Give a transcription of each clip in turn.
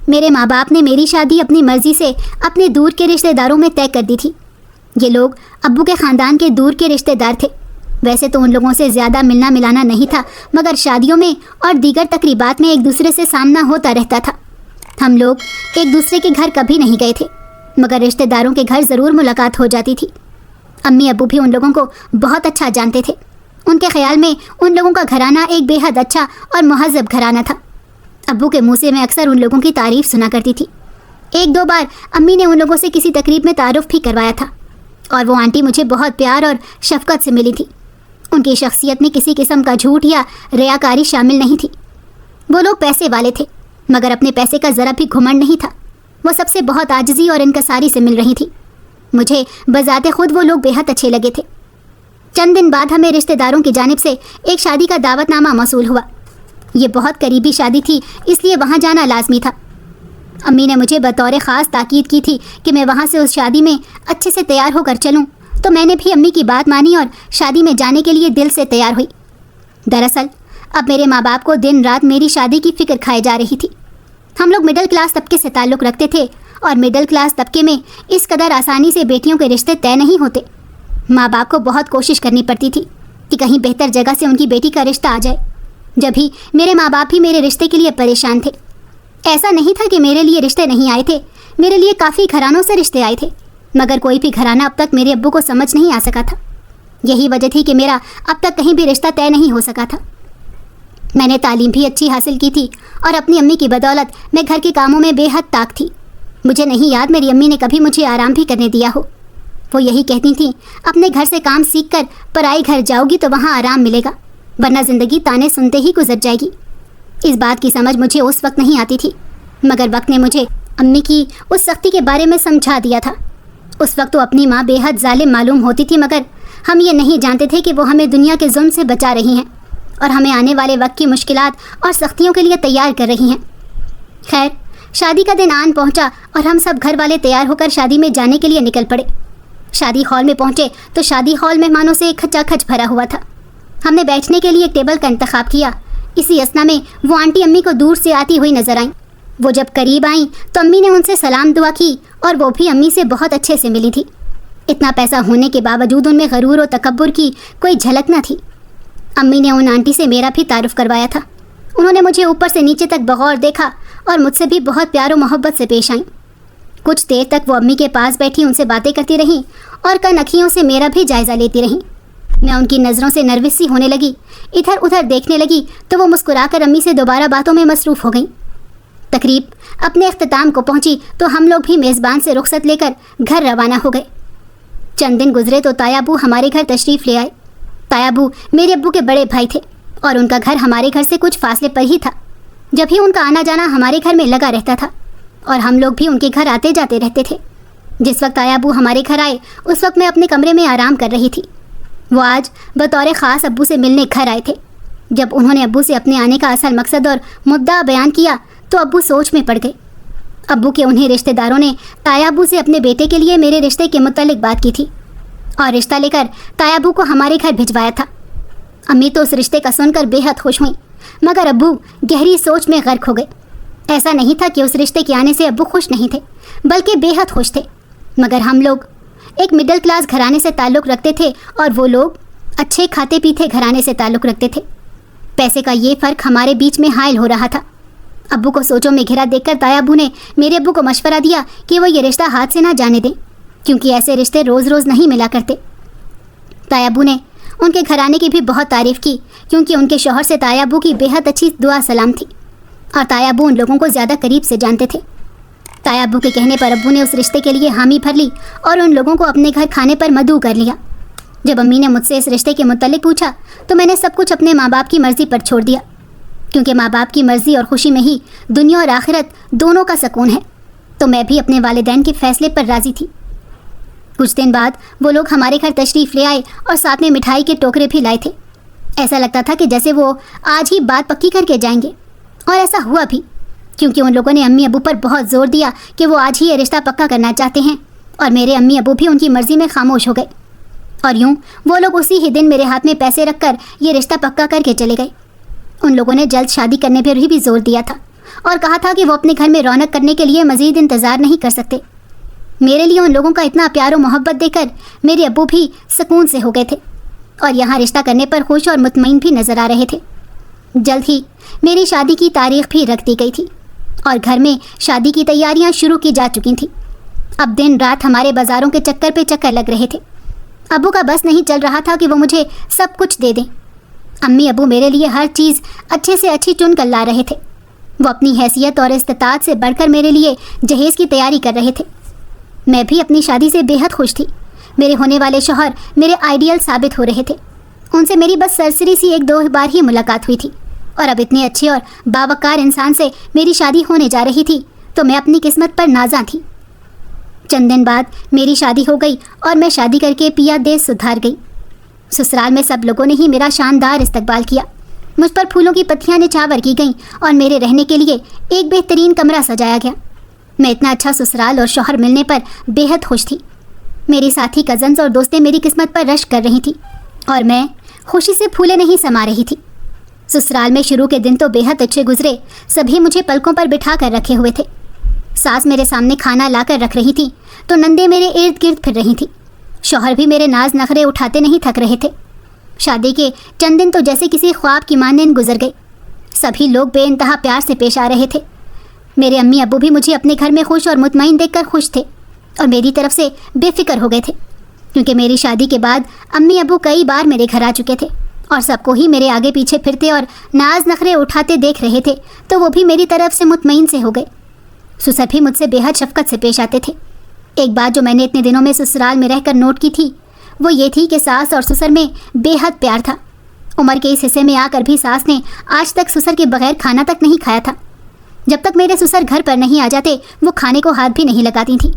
میرے ماں باپ نے میری شادی اپنی مرضی سے اپنے دور کے رشتہ داروں میں طے کر دی تھی۔ یہ لوگ ابو کے خاندان کے دور کے رشتہ دار تھے۔ ویسے تو ان لوگوں سے زیادہ ملنا ملانا نہیں تھا، مگر شادیوں میں اور دیگر تقریبات میں ایک دوسرے سے سامنا ہوتا رہتا تھا۔ ہم لوگ ایک دوسرے کے گھر کبھی نہیں گئے تھے، مگر رشتہ داروں کے گھر ضرور ملاقات ہو جاتی تھی۔ امی ابو بھی ان لوگوں کو بہت اچھا جانتے تھے۔ ان کے خیال میں ان لوگوں کا گھرانہ ایک بے حد اچھا اور مہذب گھرانہ تھا۔ ابو کے منہ سے میں اکثر ان لوگوں کی تعریف سنا کرتی تھی۔ ایک دو بار امی نے ان لوگوں سے کسی تقریب میں تعارف بھی کروایا تھا، اور وہ آنٹی مجھے بہت پیار اور شفقت سے ملی تھی۔ ان کی شخصیت میں کسی قسم کا جھوٹ یا ریاکاری شامل نہیں تھی۔ وہ لوگ پیسے والے تھے، مگر اپنے پیسے کا ذرا بھی گھمنڈ نہیں تھا۔ وہ سب سے بہت عاجزی اور انکساری سے مل رہی تھی۔ مجھے بذات خود وہ لوگ بے حد اچھے لگے تھے۔ چند دن بعد ہمیں رشتہ داروں کی جانب سے ایک شادی کا دعوت نامہ موصول ہوا۔ یہ بہت قریبی شادی تھی، اس لیے وہاں جانا لازمی تھا۔ امی نے مجھے بطور خاص تاکید کی تھی کہ میں وہاں سے اس شادی میں اچھے سے تیار ہو کر چلوں، تو میں نے بھی امی کی بات مانی اور شادی میں جانے کے لیے دل سے تیار ہوئی۔ دراصل اب میرے ماں باپ کو دن رات میری شادی کی فکر کھائے جا رہی تھی۔ ہم لوگ مڈل کلاس طبقے سے تعلق رکھتے تھے، اور مڈل کلاس طبقے میں اس قدر آسانی سے بیٹیوں کے رشتے طے نہیں ہوتے۔ ماں باپ کو بہت کوشش کرنی پڑتی تھی کہ کہیں بہتر جگہ سے ان کی بیٹی کا رشتہ آ جائے۔ جبھی میرے ماں باپ بھی میرے رشتے کے لیے پریشان تھے۔ ایسا نہیں تھا کہ میرے لیے رشتے نہیں آئے تھے، میرے لیے کافی گھرانوں سے رشتے آئے تھے، مگر کوئی بھی گھرانہ اب تک میرے ابو کو سمجھ نہیں آ سکا تھا۔ یہی وجہ تھی کہ میرا اب تک کہیں بھی رشتہ طے نہیں ہو سکا تھا۔ میں نے تعلیم بھی اچھی حاصل کی تھی، اور اپنی امی کی بدولت میں گھر کے کاموں میں بے حد طاق تھی۔ مجھے نہیں یاد میری امی نے کبھی مجھے آرام بھی کرنے دیا ہو۔ وہ یہی کہتی تھیں، اپنے گھر سے کام سیکھ کر پرائی گھر جاؤ گی تو وہاں آرام ملے گا، ورنہ زندگی تانے سنتے ہی گزر جائے گی۔ اس بات کی سمجھ مجھے اس وقت نہیں آتی تھی، مگر وقت نے مجھے امی کی اس سختی کے بارے میں سمجھا دیا تھا۔ اس وقت تو اپنی ماں بے حد ظالم معلوم ہوتی تھی، مگر ہم یہ نہیں جانتے تھے کہ وہ ہمیں دنیا کے ظلم سے بچا رہی ہیں اور ہمیں آنے والے وقت کی مشکلات اور سختیوں کے لیے تیار کر رہی ہیں۔ خیر، شادی کا دن آن پہنچا اور ہم سب گھر والے تیار ہو کر شادی میں جانے کے لیے نکل پڑے۔ شادی ہال میں پہنچے تو شادی ہال مہمانوں سے کھچا کھچ بھرا ہوا تھا۔ ہم نے بیٹھنے کے لیے ایک ٹیبل کا انتخاب کیا۔ اسی اثنا میں وہ آنٹی امی کو دور سے آتی ہوئی نظر آئیں۔ وہ جب قریب آئیں تو امی نے ان سے سلام دعا کی، اور وہ بھی امی سے بہت اچھے سے ملی تھی۔ اتنا پیسہ ہونے کے باوجود ان میں غرور و تکبر کی کوئی جھلک نہ تھی۔ امی نے ان آنٹی سے میرا بھی تعارف کروایا تھا۔ انہوں نے مجھے اوپر سے نیچے تک بغور دیکھا اور مجھ سے بھی بہت پیار و محبت سے پیش آئیں۔ کچھ دیر تک وہ امی کے پاس بیٹھی ان سے باتیں کرتی رہیں اور کن اکھیوں سے میرا بھی جائزہ لیتی رہیں۔ میں ان کی نظروں سے نروس سی ہونے لگی، ادھر ادھر دیکھنے لگی تو وہ مسکرا کر امی سے دوبارہ باتوں میں مصروف ہو گئیں۔ تقریب اپنے اختتام کو پہنچی تو ہم لوگ بھی میزبان سے رخصت لے کر گھر روانہ ہو گئے۔ چند دن گزرے تو تایا ابو ہمارے گھر تشریف لے آئے۔ تایا ابو میرے ابو کے بڑے بھائی تھے، اور ان کا گھر ہمارے گھر سے کچھ فاصلے پر ہی تھا۔ جب ہی ان کا آنا جانا ہمارے گھر میں لگا رہتا تھا، اور ہم لوگ بھی ان کے گھر آتے جاتے رہتے تھے۔ جس وقت تایا ابو ہمارے گھر آئے اس وقت میں اپنے کمرے میں آرام کر رہی تھی۔ وہ آج بطور خاص ابو سے ملنے گھر آئے تھے۔ جب انہوں نے ابو سے اپنے آنے کا اصل مقصد اور مدعا بیان کیا تو ابو سوچ میں پڑ گئے۔ ابو کے انہیں رشتہ داروں نے تایا ابو سے اپنے بیٹے کے لیے میرے رشتے کے متعلق بات کی تھی، اور رشتہ لے کر تایا ابو کو ہمارے گھر بھجوایا تھا۔ امی تو اس رشتے کا سن کر بے حد خوش ہوئیں، مگر ابو گہری سوچ میں غرق ہو گئے۔ ایسا نہیں تھا کہ اس رشتے کے آنے سے ابو خوش نہیں تھے، بلکہ بے حد خوش تھے، مگر ہم لوگ ایک مڈل کلاس گھرانے سے تعلق رکھتے تھے اور وہ لوگ اچھے کھاتے پیتے گھرانے سے تعلق رکھتے تھے۔ پیسے کا یہ فرق ہمارے بیچ میں حائل ہو رہا تھا۔ ابو کو سوچوں میں گھرا دیکھ کر تایا ابو نے میرے ابو کو مشورہ دیا کہ وہ یہ رشتہ ہاتھ سے نہ جانے دیں، کیونکہ ایسے رشتے روز روز نہیں ملا کرتے۔ تایا ابو نے ان کے گھرانے کی بھی بہت تعریف کی، کیونکہ ان کے شوہر سے تایا ابو کی بے حد اچھی دعا سلام تھی، اور تایا ابو ان لوگوں کو زیادہ قریب سے جانتے تھے۔ تایا ابو کے کہنے پر ابو نے اس رشتے کے لیے حامی بھر لی اور ان لوگوں کو اپنے گھر کھانے پر مدعو کر لیا۔ جب امی نے مجھ سے اس رشتے کے متعلق پوچھا تو میں نے سب کچھ اپنے ماں باپ کی مرضی پر چھوڑ دیا، کیونکہ ماں باپ کی مرضی اور خوشی میں ہی دنیا اور آخرت دونوں کا سکون ہے، تو میں بھی اپنے والدین کے فیصلے پر راضی تھی۔ کچھ دن بعد وہ لوگ ہمارے گھر تشریف لے آئے اور ساتھ میں مٹھائی کے ٹوکرے بھی لائے تھے۔ ایسا لگتا تھا کہ جیسے وہ آج ہی بات پکی کر کے جائیں گے، اور ایسا ہوا بھی، کیونکہ ان لوگوں نے امی ابو پر بہت زور دیا کہ وہ آج ہی یہ رشتہ پکا کرنا چاہتے ہیں، اور میرے امی ابو بھی ان کی مرضی میں خاموش ہو گئے، اور یوں وہ لوگ اسی ہی دن میرے ہاتھ میں پیسے رکھ کر یہ رشتہ پکا کر کے چلے گئے۔ ان لوگوں نے جلد شادی کرنے پر بھی زور دیا تھا، اور کہا تھا کہ وہ اپنے گھر میں رونق کرنے کے لیے مزید انتظار نہیں کر سکتے۔ میرے لیے ان لوگوں کا اتنا پیار و محبت دیکھ کر میرے ابو بھی سکون سے ہو گئے تھے اور یہاں رشتہ کرنے پر خوش اور مطمئن بھی نظر آ رہے تھے۔ جلد ہی میری شادی کی تاریخ بھی رکھ دی گئی تھی اور گھر میں شادی کی تیاریاں شروع کی جا چکی تھیں۔ اب دن رات ہمارے بازاروں کے چکر پہ چکر لگ رہے تھے۔ ابو کا بس نہیں چل رہا تھا کہ وہ مجھے سب کچھ دے دیں۔ امی ابو میرے لیے ہر چیز اچھے سے اچھی چن کر لا رہے تھے۔ وہ اپنی حیثیت اور استطاعت سے بڑھ کر میرے لیے جہیز کی تیاری کر رہے تھے۔ میں بھی اپنی شادی سے بے حد خوش تھی۔ میرے ہونے والے شوہر میرے آئیڈیل ثابت ہو رہے تھے۔ ان سے میری بس سرسری سی 1-2 بار ہی ملاقات ہوئی تھی اور اب اتنے اچھے اور باوقار انسان سے میری شادی ہونے جا رہی تھی تو میں اپنی قسمت پر نازاں تھی۔ چند دن بعد میری شادی ہو گئی اور میں شادی کر کے پیا دیس سدھار گئی۔ سسرال میں سب لوگوں نے ہی میرا شاندار استقبال کیا۔ مجھ پر پھولوں کی پتیاں نچھاور کی گئیں اور میرے رہنے کے لیے ایک بہترین کمرہ سجایا گیا۔ میں اتنا اچھا سسرال اور شوہر ملنے پر بے حد خوش تھی۔ میری ساتھی کزنز اور دوستیں میری قسمت پر رشک کر رہی تھیں اور میں خوشی سے پھولے نہیں سما رہی تھی۔ سسرال میں شروع کے دن تو بے حد اچھے گزرے۔ سبھی مجھے پلکوں پر بٹھا کر رکھے ہوئے تھے۔ ساس میرے سامنے کھانا لا کر رکھ رہی تھی تو نندے میرے ارد گرد پھر رہی تھیں۔ شوہر بھی میرے ناز نخرے اٹھاتے نہیں تھک رہے تھے۔ شادی کے چند دن تو جیسے کسی خواب کی مانند گزر گئے۔ سبھی لوگ بے انتہا پیار سے پیش آ رہے تھے۔ میرے امی ابو بھی مجھے اپنے گھر میں خوش اور مطمئن دیکھ کر خوش تھے اور میری طرف سے بے فکر ہو گئے تھے، کیونکہ میری شادی کے بعد امی ابو کئی بار میرے گھر آ چکے تھے اور سب کو ہی میرے آگے پیچھے پھرتے اور ناز نخرے اٹھاتے دیکھ رہے تھے تو وہ بھی میری طرف سے مطمئن سے ہو گئے۔ سسر بھی مجھ سے بے حد شفقت سے پیش آتے تھے۔ ایک بات جو میں نے اتنے دنوں میں سسرال میں رہ کر نوٹ کی تھی وہ یہ تھی کہ ساس اور سسر میں بے حد پیار تھا۔ عمر کے اس حصے میں آ کر بھی ساس نے آج تک سسر کے بغیر کھانا تک نہیں کھایا تھا۔ جب تک میرے سسر گھر پر نہیں آ جاتے وہ کھانے کو ہاتھ بھی نہیں لگاتی تھیں۔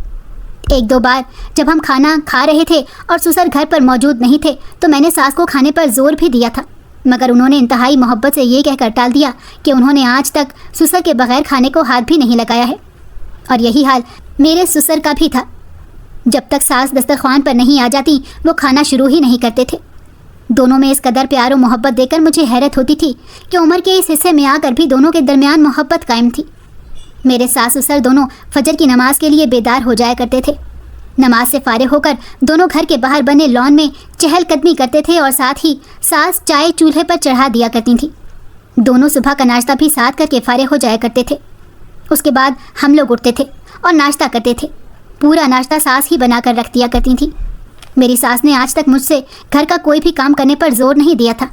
1-2 بار جب ہم کھانا کھا رہے تھے اور سسر گھر پر موجود نہیں تھے تو میں نے ساس کو کھانے پر زور بھی دیا تھا، مگر انہوں نے انتہائی محبت سے یہ کہہ کر ٹال دیا کہ انہوں نے آج تک سسر کے بغیر کھانے کو ہاتھ بھی نہیں لگایا ہے۔ اور یہی حال میرے سسر کا بھی تھا۔ جب تک ساس دسترخوان پر نہیں آ جاتی وہ کھانا شروع ہی نہیں کرتے تھے۔ دونوں میں اس قدر پیار و محبت دے کر مجھے حیرت ہوتی تھی کہ عمر کے اس حصے میں آ کر بھی دونوں کے درمیان محبت قائم تھی۔ میرے ساس سسر دونوں فجر کی نماز کے لیے بیدار ہو جایا کرتے تھے۔ نماز سے فارغ ہو کر دونوں گھر کے باہر بنے لان میں چہل قدمی کرتے تھے اور ساتھ ہی ساس چائے چولہے پر چڑھا دیا کرتی تھیں۔ دونوں صبح کا ناشتہ بھی ساتھ کر کے فارغ ہو جایا کرتے تھے۔ اس کے بعد ہم لوگ اٹھتے تھے اور ناشتہ کرتے تھے۔ پورا ناشتہ ساس ہی بنا کر رکھ دیا کرتی تھیں۔ میری ساس نے آج تک مجھ سے گھر کا کوئی بھی کام کرنے پر زور نہیں دیا تھا،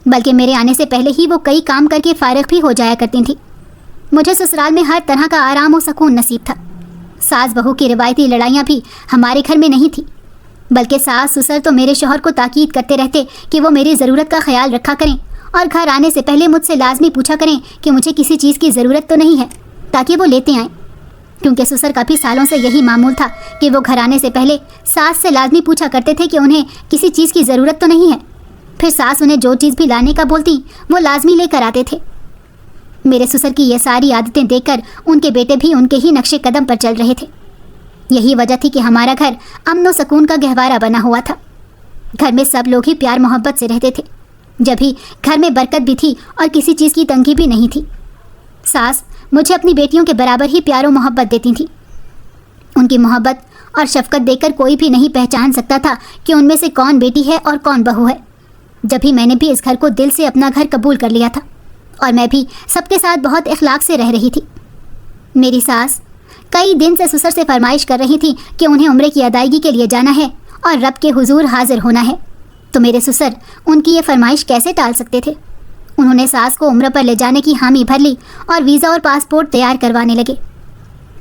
بلکہ میرے آنے سے پہلے ہی وہ کئی کام کر کے فارغ بھی ہو جایا کرتی تھیں۔ مجھے سسرال میں ہر طرح کا آرام و سکون نصیب تھا۔ ساس بہو کی روایتی لڑائیاں بھی ہمارے گھر میں نہیں تھیں، بلکہ ساس سسر تو میرے شوہر کو تاکید کرتے رہتے کہ وہ میری ضرورت کا خیال رکھا کریں اور گھر آنے سے پہلے مجھ سے لازمی پوچھا کریں کہ مجھے کسی چیز کی ضرورت تو نہیں ہے تاکہ وہ لیتے آئیں، کیونکہ سسر کا بھی سالوں سے یہی معمول تھا کہ وہ گھر آنے سے پہلے ساس سے لازمی پوچھا کرتے تھے کہ انہیں کسی چیز کی ضرورت تو نہیں ہے۔ پھر ساس انہیں جو چیز بھی لانے کا بولتی وہ لازمی لے کر آتے تھے۔ میرے سسر کی یہ ساری عادتیں دیکھ کر ان کے بیٹے بھی ان کے ہی نقش قدم پر چل رہے تھے۔ یہی وجہ تھی کہ ہمارا گھر امن و سکون کا گہوارہ بنا ہوا تھا۔ گھر میں سب لوگ ہی پیار محبت سے رہتے تھے، جب ہی گھر میں برکت بھی تھی اور کسی چیز کی تنگی بھی نہیں تھی۔ ساس مجھے اپنی بیٹیوں کے برابر ہی پیار و محبت دیتی تھیں۔ ان کی محبت اور شفقت دیکھ کر کوئی بھی نہیں پہچان سکتا تھا کہ ان میں سے کون بیٹی ہے اور کون بہو ہے۔ جب ہی میں نے بھی اس گھر کو دل سے اپنا گھر قبول کر لیا تھا اور میں بھی سب کے ساتھ بہت اخلاق سے رہ رہی تھی۔ میری ساس کئی دن سے سسر سے فرمائش کر رہی تھی کہ انہیں عمرے کی ادائیگی کے لیے جانا ہے اور رب کے حضور حاضر ہونا ہے، تو میرے سسر ان کی یہ فرمائش کیسے ٹال سکتے تھے؟ انہوں نے ساس کو عمرہ پر لے جانے کی حامی بھر لی اور ویزا اور پاسپورٹ تیار کروانے لگے۔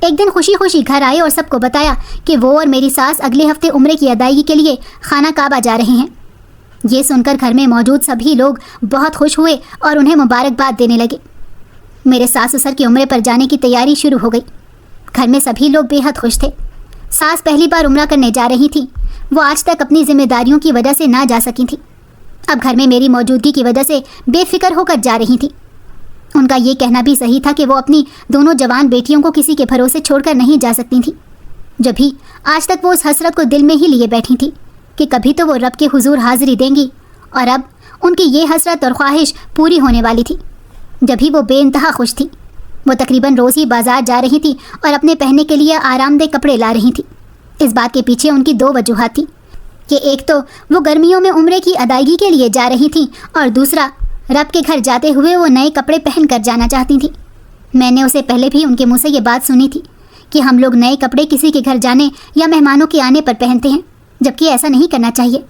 ایک دن خوشی خوشی گھر آئے اور سب کو بتایا کہ وہ اور میری ساس اگلے ہفتے عمرے کی ادائیگی کے لیے خانہ کعبہ جا رہے ہیں۔ یہ سن کر گھر میں موجود سبھی لوگ بہت خوش ہوئے اور انہیں مبارکباد دینے لگے۔ میرے ساس سسر کی عمرے پر جانے کی تیاری شروع ہو گئی۔ گھر میں سبھی لوگ بے حد خوش تھے۔ ساس پہلی بار عمرہ کرنے جا رہی تھیں۔ وہ آج تک اپنی ذمہ داریوں کی وجہ سے نہ جا سکی تھیں۔ اب گھر میں میری موجودگی کی وجہ سے بے فکر ہو کر جا رہی تھیں۔ ان کا یہ کہنا بھی صحیح تھا کہ وہ اپنی دونوں جوان بیٹیوں کو کسی کے بھروسے چھوڑ کر نہیں جا سکتی تھیں، جب بھی آج تک وہ اس حسرت کو دل میں ہی لیے بیٹھی تھیں کہ کبھی تو وہ رب کے حضور حاضری دیں گی، اور اب ان کی یہ حسرت اور خواہش پوری ہونے والی تھی۔ جب ہی وہ بے انتہا خوش تھی۔ وہ تقریباً روز ہی بازار جا رہی تھی اور اپنے پہننے کے لیے آرام دہ کپڑے لا رہی تھی۔ اس بات کے پیچھے ان کی دو وجوہات تھیں کہ ایک تو وہ گرمیوں میں عمرے کی ادائیگی کے لیے جا رہی تھیں، اور دوسرا رب کے گھر جاتے ہوئے وہ نئے کپڑے پہن کر جانا چاہتی تھیں۔ میں نے اسے پہلے بھی ان کے منہ سے یہ بات سنی تھی کہ ہم لوگ نئے کپڑے کسی کے گھر جانے یا مہمانوں کے آنے پر پہنتے ہیں، جبکہ ایسا نہیں کرنا چاہیے۔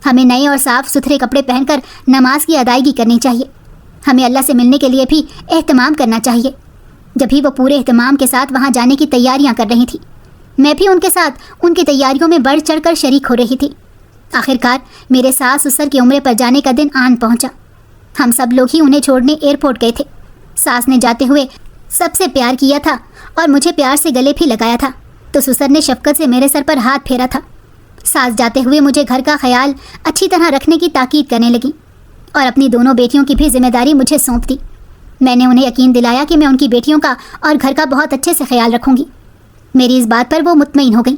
ہمیں نئے اور صاف ستھرے کپڑے پہن کر نماز کی ادائیگی کرنی چاہیے۔ ہمیں اللہ سے ملنے کے لیے بھی اہتمام کرنا چاہیے۔ جبھی وہ پورے اہتمام کے ساتھ وہاں جانے کی تیاریاں کر رہی تھی، میں بھی ان کے ساتھ ان کی تیاریوں میں بڑھ چڑھ کر شریک ہو رہی تھی۔ آخرکار میرے ساس سسر کے عمرے پر جانے کا دن آن پہنچا۔ ہم سب لوگ ہی انہیں چھوڑنے ایئرپورٹ گئے تھے۔ ساس نے جاتے ہوئے سب سے پیار کیا تھا اور مجھے پیار سے گلے بھی لگایا تھا، تو سسر نے شفقت سے میرے سر پر ہاتھ پھیرا تھا۔ ساس جاتے ہوئے مجھے گھر کا خیال اچھی طرح رکھنے کی تاکید کرنے لگی اور اپنی دونوں بیٹیوں کی بھی ذمہ داری مجھے سونپ دی۔ میں نے انہیں یقین دلایا کہ میں ان کی بیٹیوں کا اور گھر کا بہت اچھے سے خیال رکھوں گی۔ میری اس بات پر وہ مطمئن ہو گئیں۔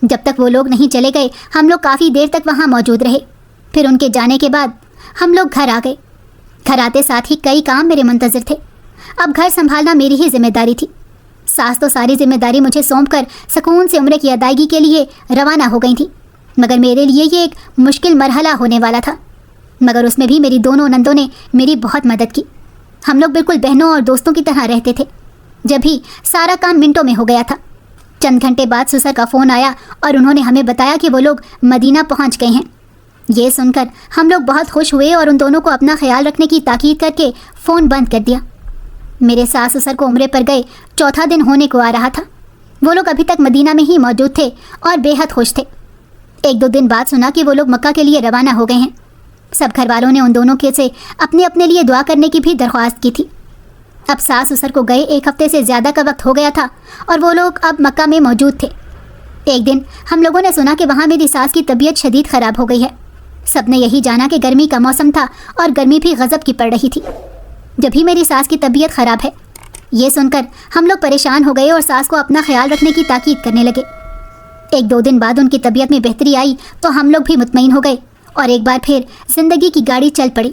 جب تک وہ لوگ نہیں چلے گئے ہم لوگ کافی دیر تک وہاں موجود رہے۔ پھر ان کے جانے کے بعد ہم لوگ گھر آ گئے۔ گھر آتے ساتھ ہی کئی کام میرے منتظر تھے۔ اب گھر سنبھالنا میری ہی ذمہ داری تھی۔ ساس تو ساری ذمہ داری مجھے سونپ کر سکون سے عمرے کی ادائیگی کے لیے روانہ ہو گئی تھی، مگر میرے لیے یہ ایک مشکل مرحلہ ہونے والا تھا۔ مگر اس میں بھی میری دونوں نندوں نے میری بہت مدد کی۔ ہم لوگ بالکل بہنوں اور دوستوں کی طرح رہتے تھے۔ جب ہی سارا کام منٹوں میں ہو گیا تھا۔ چند گھنٹے بعد سسر کا فون آیا اور انہوں نے ہمیں بتایا کہ وہ لوگ مدینہ پہنچ گئے ہیں۔ یہ سن کر ہم لوگ بہت خوش ہوئے اور ان دونوں کو اپنا خیال رکھنے کی تاکید کر کے فون بند کر دیا۔ میرے ساس سسر کو عمرے پر گئے چوتھا دن ہونے کو آ رہا تھا۔ وہ لوگ ابھی تک مدینہ میں ہی موجود تھے اور بے حد خوش تھے۔ ایک دو دن بعد سنا کہ وہ لوگ مکہ کے لیے روانہ ہو گئے ہیں۔ سب گھر والوں نے ان دونوں کے سے اپنے اپنے لیے دعا کرنے کی بھی درخواست کی تھی۔ اب ساس سسر کو گئے ایک ہفتے سے زیادہ کا وقت ہو گیا تھا اور وہ لوگ اب مکہ میں موجود تھے۔ ایک دن ہم لوگوں نے سنا کہ وہاں میری ساس کی طبیعت شدید خراب ہو گئی ہے۔ سب نے یہی جانا کہ گرمی کا موسم تھا اور گرمی بھی غضب کی پڑ رہی تھی۔ جب ہی میری ساس کی طبیعت خراب ہے، یہ سن کر ہم لوگ پریشان ہو گئے اور ساس کو اپنا خیال رکھنے کی تاکید کرنے لگے۔ ایک دو دن بعد ان کی طبیعت میں بہتری آئی تو ہم لوگ بھی مطمئن ہو گئے اور ایک بار پھر زندگی کی گاڑی چل پڑی،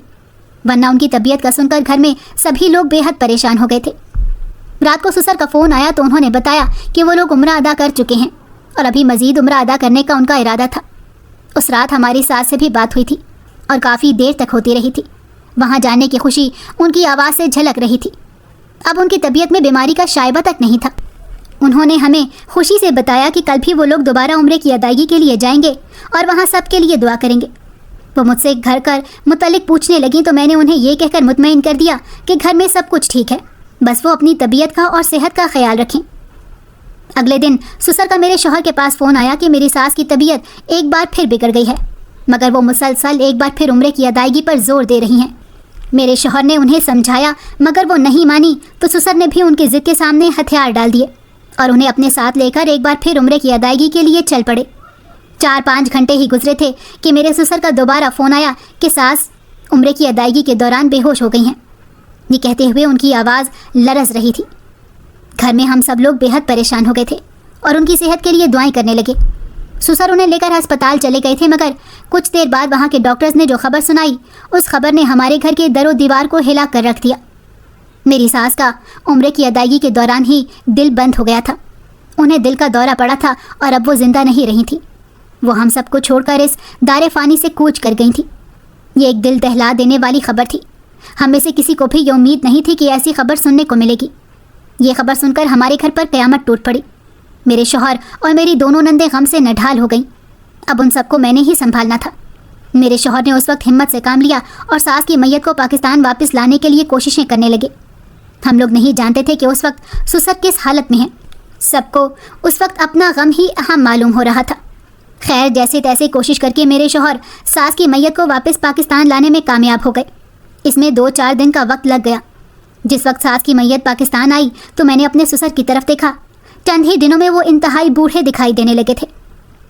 ورنہ ان کی طبیعت کا سن کر گھر میں سبھی لوگ بے حد پریشان ہو گئے تھے۔ رات کو سسر کا فون آیا تو انہوں نے بتایا کہ وہ لوگ عمرہ ادا کر چکے ہیں اور ابھی مزید عمرہ ادا کرنے کا ان کا ارادہ تھا۔ اس رات ہماری ساس سے بھی بات ہوئی تھی اور کافی دیر تک ہوتی رہی تھی۔ وہاں جانے کی خوشی ان کی آواز سے جھلک رہی تھی۔ اب ان کی طبیعت میں بیماری کا شائبہ تک نہیں تھا۔ انہوں نے ہمیں خوشی سے بتایا کہ کل بھی وہ لوگ دوبارہ عمرے کی ادائیگی کے لیے جائیں گے اور وہاں سب کے لیے دعا کریں گے۔ وہ مجھ سے گھر کر متعلق پوچھنے لگیں تو میں نے انہیں یہ کہہ کر مطمئن کر دیا کہ گھر میں سب کچھ ٹھیک ہے، بس وہ اپنی طبیعت کا اور صحت کا خیال رکھیں۔ اگلے دن سسر کا میرے شوہر کے پاس فون آیا کہ میری ساس کی طبیعت ایک بار پھر بگڑ گئی ہے، مگر وہ مسلسل ایک بار پھر عمرے کی ادائیگی پر زور دے رہی ہیں۔ میرے شوہر نے انہیں سمجھایا مگر وہ نہیں مانی تو سسر نے بھی ان کی ضد کے سامنے ہتھیار ڈال دیے اور انہیں اپنے ساتھ لے کر ایک بار پھر عمرے کی ادائیگی کے لیے چل پڑے۔ 4-5 گھنٹے ہی گزرے تھے کہ میرے سسر کا دوبارہ فون آیا کہ ساس عمرے کی ادائیگی کے دوران بے ہوش ہو گئی ہیں۔ یہ کہتے ہوئے ان کی آواز لرز رہی تھی۔ گھر میں ہم سب لوگ بے حد پریشان ہو گئے تھے اور ان کی صحت کے لیے دعائیں کرنے لگے۔ سسر انہیں لے کر ہسپتال چلے گئے تھے، مگر کچھ دیر بعد وہاں کے ڈاکٹرز نے جو خبر سنائی اس خبر نے ہمارے گھر کے در و دیوار کو ہلا کر رکھ دیا۔ میری ساس کا عمرے کی ادائیگی کے دوران ہی دل بند ہو گیا تھا۔ انہیں دل کا دورہ پڑا تھا اور اب وہ زندہ نہیں رہی تھی۔ وہ ہم سب کو چھوڑ کر اس دار فانی سے کوچ کر گئی تھی۔ یہ ایک دل دہلا دینے والی خبر تھی۔ ہم میں سے کسی کو بھی یہ امید نہیں تھی کہ ایسی خبر سننے کو ملے گی۔ یہ خبر سن کر ہمارے گھر پر قیامت ٹوٹ پڑی۔ میرے شوہر اور میری دونوں نندیں غم سے نڈھال ہو گئیں۔ اب ان سب کو میں نے ہی سنبھالنا تھا۔ میرے شوہر نے اس وقت ہمت سے کام لیا اور ساس کی میت کو پاکستان واپس لانے کے لیے کوششیں کرنے لگے۔ ہم لوگ نہیں جانتے تھے کہ اس وقت سسر کس حالت میں ہیں۔ سب کو اس وقت اپنا غم ہی اہم معلوم ہو رہا تھا۔ خیر جیسے تیسے کوشش کر کے میرے شوہر ساس کی میت کو واپس پاکستان لانے میں کامیاب ہو گئے۔ اس میں 2-4 دن کا وقت لگ گیا۔ جس وقت ساس کی میت پاکستان آئی تو میں نے اپنے سسر کی طرف دیکھا۔ چند ہی دنوں میں وہ انتہائی بوڑھے دکھائی دینے لگے تھے۔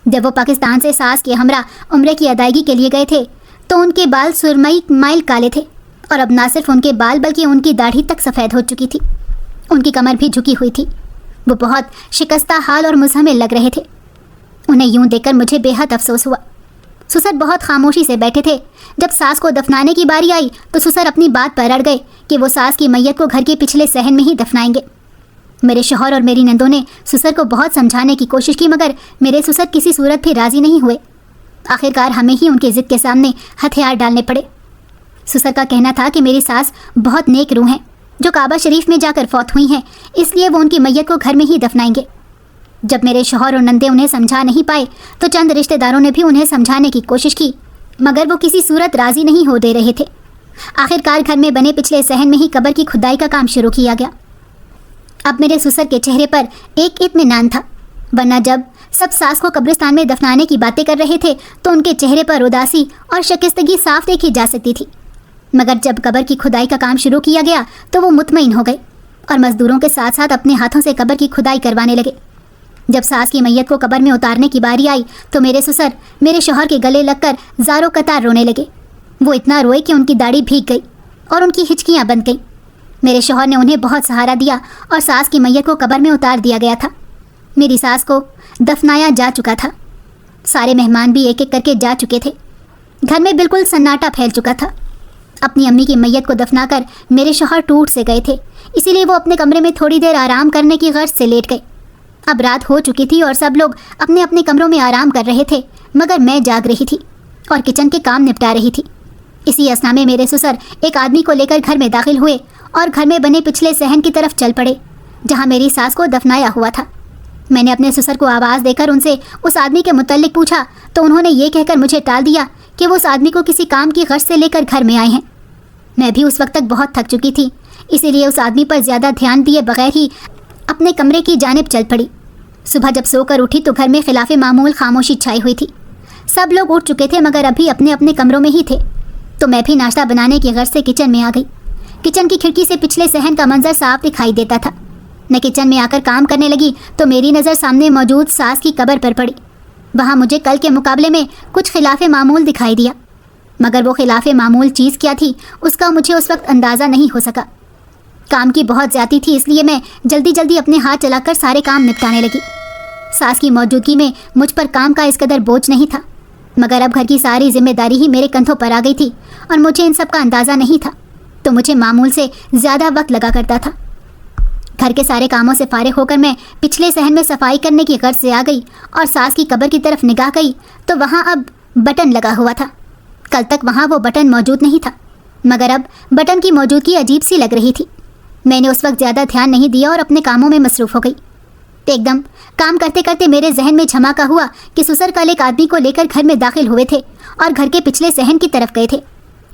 جب وہ پاکستان سے ساس کے ہمراہ عمرے کی ادائیگی کے لیے گئے تھے تو ان کے بال سرمئی مائل کالے تھے اور اب نہ صرف ان کے بال بلکہ ان کی داڑھی تک سفید ہو چکی تھی۔ ان کی کمر بھی جھکی ہوئی تھی۔ وہ بہت شکستہ حال اور مزہمل لگ رہے تھے۔ انہیں یوں دیکھ کر مجھے بے حد افسوس ہوا۔ سسر بہت خاموشی سے بیٹھے تھے۔ جب ساس کو دفنانے کی باری آئی تو سسر اپنی بات پر اڑ گئے کہ وہ ساس کی میت کو گھر کے پچھلے صحن میں ہی دفنائیں گے۔ میرے شوہر اور میری نندوں نے سسر کو بہت سمجھانے کی کوشش کی، مگر میرے سسر کسی صورت بھی راضی نہیں ہوئے۔ آخرکار ہمیں ہی ان کی ضد کے سامنے ہتھیار ڈالنے پڑے۔ سسر کا کہنا تھا کہ میری ساس بہت نیک روح ہیں جو کعبہ شریف میں جا کر فوت ہوئی ہیں، اس لیے وہ ان کی میت کو گھر میں ہی دفنائیں گے۔ جب میرے شوہر اور نندے انہیں سمجھا نہیں پائے تو چند رشتہ داروں نے بھی انہیں سمجھانے کی کوشش کی، مگر وہ کسی صورت راضی نہیں ہو دے رہے تھے۔ آخرکار گھر میں بنے پچھلے صحن میں ہی قبر کی کھدائی کا کام شروع کیا گیا۔ اب میرے سسر کے چہرے پر ایک اطمینان تھا، ورنہ جب سب ساس کو قبرستان میں دفنانے کی باتیں کر رہے تھے تو ان کے چہرے پر اداسی اور شکستگی صاف دیکھی جا سکتی تھی۔ مگر جب قبر کی کھدائی کا کام شروع کیا گیا تو وہ مطمئن ہو گئے اور مزدوروں کے ساتھ ساتھ اپنے ہاتھوں سے قبر کی کھدائی کروانے لگے۔ جب ساس کی میت کو قبر میں اتارنے کی باری آئی تو میرے سسر میرے شوہر کے گلے لگ کر زاروں قطار رونے لگے۔ وہ اتنا روئے کہ ان کی داڑھی بھیگ گئی اور ان کی ہچکیاں بند گئیں۔ میرے شوہر نے انہیں بہت سہارا دیا اور ساس کی میت کو قبر میں اتار دیا گیا تھا۔ میری ساس کو دفنایا جا چکا تھا۔ سارے مہمان بھی ایک ایک کر کے جا چکے تھے۔ گھر میں بالکل سناٹا پھیل چکا تھا۔ اپنی امی کی میت کو دفنا کر میرے شوہر ٹوٹ سے گئے تھے، اسی لیے وہ اپنے کمرے میں تھوڑی دیر آرام کرنے کی غرض سے لیٹ گئے۔ اب رات ہو چکی تھی اور سب لوگ اپنے اپنے کمروں میں آرام کر رہے تھے، مگر میں جاگ رہی تھی اور کچن کے کام نپٹا رہی تھی۔ اسی اثنا میں میرے سسر ایک آدمی کو لے کر گھر میں داخل ہوئے اور گھر میں بنے پچھلے صحن کی طرف چل پڑے جہاں میری ساس کو دفنایا ہوا تھا۔ میں نے اپنے سسر کو آواز دے کر ان سے اس آدمی کے متعلق پوچھا تو انہوں نے یہ کہہ کر مجھے ٹال دیا کہ وہ اس آدمی کو کسی کام کی غرض سے لے کر گھر میں آئے ہیں۔ میں بھی اس وقت تک بہت تھک چکی تھی، اسی لیے اس آدمی پر زیادہ دھیان دیے بغیر ہی اپنے کمرے کی جانب چل پڑی۔ صبح جب سو کر اٹھی تو گھر میں خلاف معمول خاموشی چھائی ہوئی تھی۔ سب لوگ اٹھ چکے تھے مگر ابھی اپنے اپنے کمروں میں ہی تھے، تو میں بھی ناشتہ بنانے کی غرض سے کچن میں آ گئی۔ کچن کی کھڑکی سے پچھلے صحن کا منظر صاف دکھائی دیتا تھا۔ میں کچن میں آ کر کام کرنے لگی تو میری نظر سامنے موجود ساس کی قبر پر پڑی۔ وہاں مجھے کل کے مقابلے میں کچھ خلاف معمول دکھائی دیا، مگر وہ خلاف معمول چیز کیا تھی اس کا مجھے اس وقت اندازہ نہیں ہو سکا۔ کام کی بہت زیادتی تھی، اس لیے میں جلدی جلدی اپنے ہاتھ چلا کر سارے کام نپٹانے لگی۔ ساس کی موجودگی میں مجھ پر کام کا اس قدر بوجھ نہیں تھا، مگر اب گھر کی ساری ذمہ داری ہی میرے کندھوں پر آ گئی تھی اور مجھے ان سب کا اندازہ نہیں تھا، تو مجھے معمول سے زیادہ وقت لگا کرتا تھا۔ گھر کے سارے کاموں سے فارغ ہو کر میں پچھلے صحن میں صفائی کرنے کی غرض سے آ گئی اور ساس کی قبر کی طرف نگاہ گئی تو وہاں اب بٹن لگا ہوا تھا۔ کل تک وہاں وہ بٹن موجود نہیں تھا، مگر اب بٹن کی موجودگی عجیب سی لگ رہی تھی۔ میں نے اس وقت زیادہ دھیان نہیں دیا اور اپنے کاموں میں مصروف ہو گئی۔ ایک دم کام کرتے کرتے میرے ذہن میں جھماکا ہوا کہ سسر کل ایک آدمی کو لے کر گھر میں داخل ہوئے تھے اور گھر کے پچھلے صحن کی طرف گئے تھے۔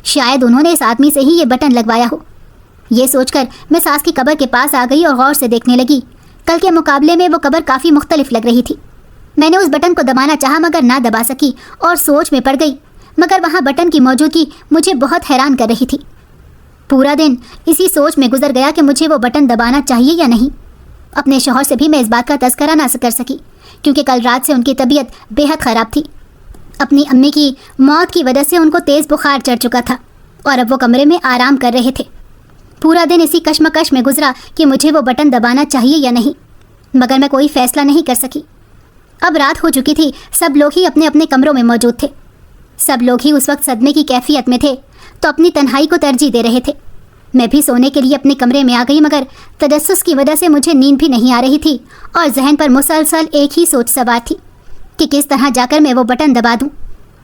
شاید انہوں نے اس آدمی سے ہی یہ بٹن لگوایا ہو۔ یہ سوچ کر میں ساس کی قبر کے پاس آ گئی اور غور سے دیکھنے لگی۔ کل کے مقابلے میں وہ قبر کافی مختلف لگ رہی تھی۔ میں نے اس بٹن کو دبانا چاہا مگر نہ دبا سکی اور سوچ میں پڑ گئی، مگر وہاں بٹن کی موجودگی مجھے بہت حیران کر رہی تھی۔ پورا دن اسی سوچ میں گزر گیا کہ مجھے وہ بٹن دبانا چاہیے یا نہیں۔ اپنے شوہر سے بھی میں اس بات کا تذکرہ نہ کر سکی کیونکہ کل رات سے ان کی طبیعت بے حد خراب تھی۔ اپنی امی کی موت کی وجہ سے ان کو تیز بخار چڑھ چکا تھا اور اب وہ کمرے میں آرام کر رہے تھے۔ پورا دن اسی کشمکش میں گزرا کہ مجھے وہ بٹن دبانا چاہیے یا نہیں، مگر میں کوئی فیصلہ نہیں کر سکی۔ اب رات ہو چکی تھی، سب لوگ ہی اپنے اپنے کمروں میں موجود تھے۔ سب لوگ ہی اس وقت صدمے کی کیفیت میں تھے تو اپنی تنہائی کو ترجیح دے رہے تھے۔ میں بھی سونے کے لیے اپنے کمرے میں آ گئی مگر تجسس کی وجہ سے مجھے نیند بھی نہیں آ رہی تھی اور ذہن پر مسلسل ایک ہی سوچ سوار تھی کہ کس طرح جا کر میں وہ بٹن دبا دوں۔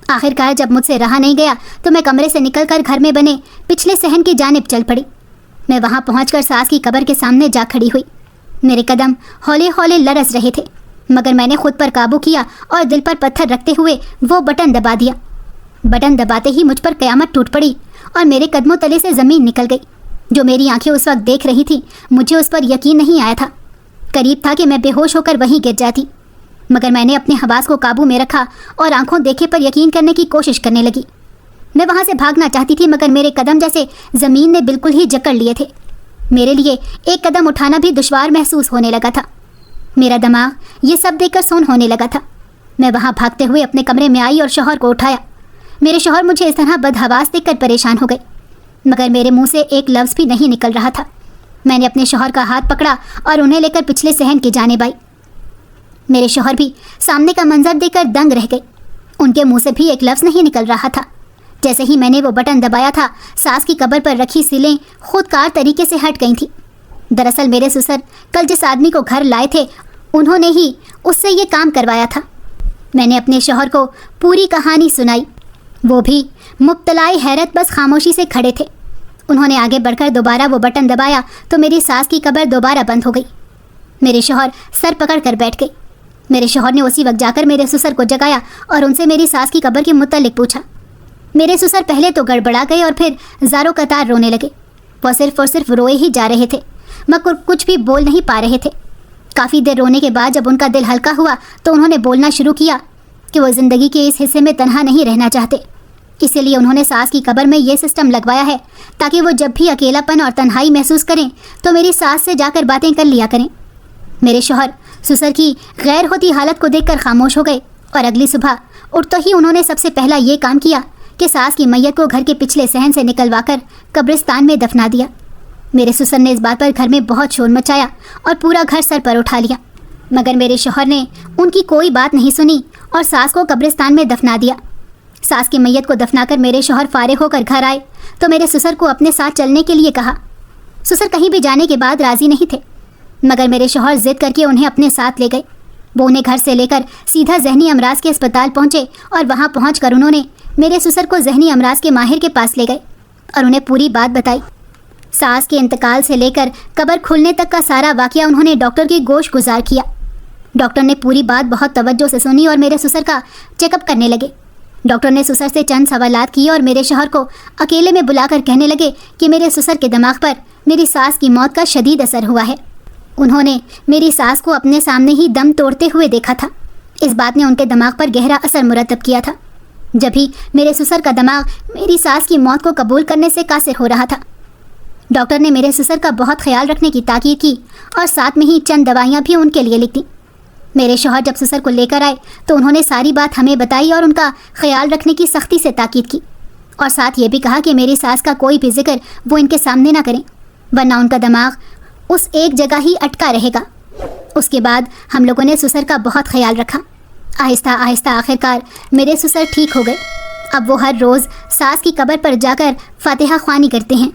آخرکار جب مجھ سے رہا نہیں گیا تو میں کمرے سے نکل کر گھر میں بنے پچھلے صحن کی جانب چل پڑی۔ میں وہاں پہنچ کر ساس کی قبر کے سامنے جا کھڑی ہوئی۔ میرے قدم ہولے ہولے لرز رہے تھے مگر میں نے خود پر قابو کیا اور دل پر پتھر رکھتے ہوئے وہ بٹن دبا دیا۔ بٹن دباتے ہی مجھ پر قیامت ٹوٹ پڑی اور میرے قدموں تلے سے زمین نکل گئی۔ جو میری آنکھیں اس وقت دیکھ رہی تھی مجھے اس پر یقین نہیں آیا تھا۔ قریب تھا کہ میں بے ہوش ہو کر وہیں گر جاتی، مگر میں نے اپنے حواس کو قابو میں رکھا اور آنکھوں دیکھے پر یقین کرنے کی کوشش کرنے لگی۔ میں وہاں سے بھاگنا چاہتی تھی مگر میرے قدم جیسے زمین نے بالکل ہی جکڑ لیے تھے۔ میرے لیے ایک قدم اٹھانا بھی دشوار محسوس ہونے لگا تھا۔ میرا دماغ یہ سب دیکھ کر سون ہونے لگا تھا۔ میں وہاں بھاگتے ہوئے اپنے کمرے میں آئی اور شوہر کو اٹھایا۔ میرے شوہر مجھے اس طرح بدحواس دیکھ کر پریشان ہو گئے مگر میرے منہ سے ایک لفظ بھی نہیں نکل رہا تھا۔ میں نے اپنے شوہر کا ہاتھ پکڑا اور انہیں لے کر پچھلے صحن کی جانب آئی۔ میرے شوہر بھی سامنے کا منظر دیکھ کر دنگ رہ گئے۔ ان کے منہ سے بھی ایک لفظ نہیں نکل رہا تھا۔ جیسے ہی میں نے وہ بٹن دبایا تھا، ساس کی قبر پر رکھی سلیں خود کار طریقے سے ہٹ گئی تھیں۔ دراصل میرے سسر کل جس آدمی کو گھر لائے تھے، انہوں نے ہی اس سے یہ کام کروایا تھا۔ میں نے اپنے شوہر کو پوری کہانی سنائی۔ وہ بھی مبتلائے حیرت بس خاموشی سے کھڑے تھے۔ انہوں نے آگے بڑھ کر دوبارہ وہ بٹن دبایا تو میری ساس کی قبر دوبارہ بند ہو گئی۔ میرے شوہر سر پکڑ کر بیٹھ گئے۔ میرے شوہر نے اسی وقت جا کر میرے سسر کو جگایا اور ان سے میری ساس کی قبر کے متعلق پوچھا۔ میرے سسر پہلے تو گڑبڑا گئے اور پھر زاروں قطار رونے لگے۔ وہ صرف اور صرف روئے ہی جا رہے تھے، مگر کچھ بھی بول نہیں پا رہے تھے۔ کافی دیر رونے کے بعد جب ان کا دل ہلکا ہوا تو انہوں نے بولنا شروع کیا کہ وہ زندگی کے اس حصے میں تنہا نہیں رہنا چاہتے، اسی لیے انہوں نے ساس کی قبر میں یہ سسٹم لگوایا ہے تاکہ وہ جب بھی اکیلا پن اور تنہائی محسوس کریں تو میری ساس سے جا کر باتیں کر لیا کریں۔ میرے شوہر سسر کی غیر ہوتی حالت کو دیکھ کر خاموش ہو گئے اور اگلی صبح اٹھتے ہی انہوں نے سب سے پہلا یہ کام کیا کہ ساس کی میت کو گھر کے پچھلے صحن سے نکلوا کر قبرستان میں دفنا دیا۔ میرے سسر نے اس بات پر گھر میں بہت شور مچایا اور پورا گھر سر پر اٹھا لیا، مگر میرے شوہر نے ان کی کوئی بات نہیں سنی اور ساس کو قبرستان میں دفنا دیا۔ ساس کی میت کو دفنا کر میرے شوہر فارغ ہو کر گھر آئے تو میرے سسر کو اپنے ساتھ چلنے کے لیے کہا۔ سسر کہیں بھی جانے کے بعد راضی نہیں تھے، مگر میرے شوہر ضد کر کے انہیں اپنے ساتھ لے گئے۔ وہ انہیں گھر سے لے کر سیدھا ذہنی امراض کے اسپتال پہنچے اور وہاں پہنچ کر انہوں نے میرے سسر کو ذہنی امراض کے ماہر کے پاس لے گئے اور انہیں پوری بات بتائی۔ ساس کے انتقال سے لے کر قبر کھلنے تک کا سارا واقعہ انہوں نے ڈاکٹر کی گوش گزار کیا۔ ڈاکٹر نے پوری بات بہت توجہ سے سنی اور میرے سسر کا چیک اپ کرنے لگے۔ ڈاکٹر نے سسر سے چند سوالات کیے اور میرے شوہر کو اکیلے میں بلا کر کہنے لگے کہ میرے سسر کے دماغ پر میری ساس کی موت کا شدید اثر ہوا ہے۔ انہوں نے میری ساس کو اپنے سامنے ہی دم توڑتے ہوئے دیکھا تھا۔ اس بات نے ان کے دماغ پر گہرا اثر مرتب کیا تھا۔ جب ہی میرے سسر کا دماغ میری ساس کی موت کو قبول کرنے سے قاصر ہو رہا تھا۔ ڈاکٹر نے میرے سسر کا بہت خیال رکھنے کی تاکید کی اور ساتھ میں ہی چند دوائیاں بھی ان کے لیے لکھ دیں۔ میرے شوہر جب سسر کو لے کر آئے تو انہوں نے ساری بات ہمیں بتائی اور ان کا خیال رکھنے کی سختی سے تاکید کی، اور ساتھ یہ بھی کہا کہ میری ساس کا کوئی بھی ذکر وہ ان کے سامنے نہ کریں، ورنہ ان کا دماغ اس ایک جگہ ہی اٹکا رہے گا۔ اس کے بعد ہم لوگوں نے سسر کا بہت خیال رکھا۔ آہستہ آہستہ آخرکار میرے سسر ٹھیک ہو گئے۔ اب وہ ہر روز ساس کی قبر پر جا کر فاتحہ خوانی کرتے ہیں۔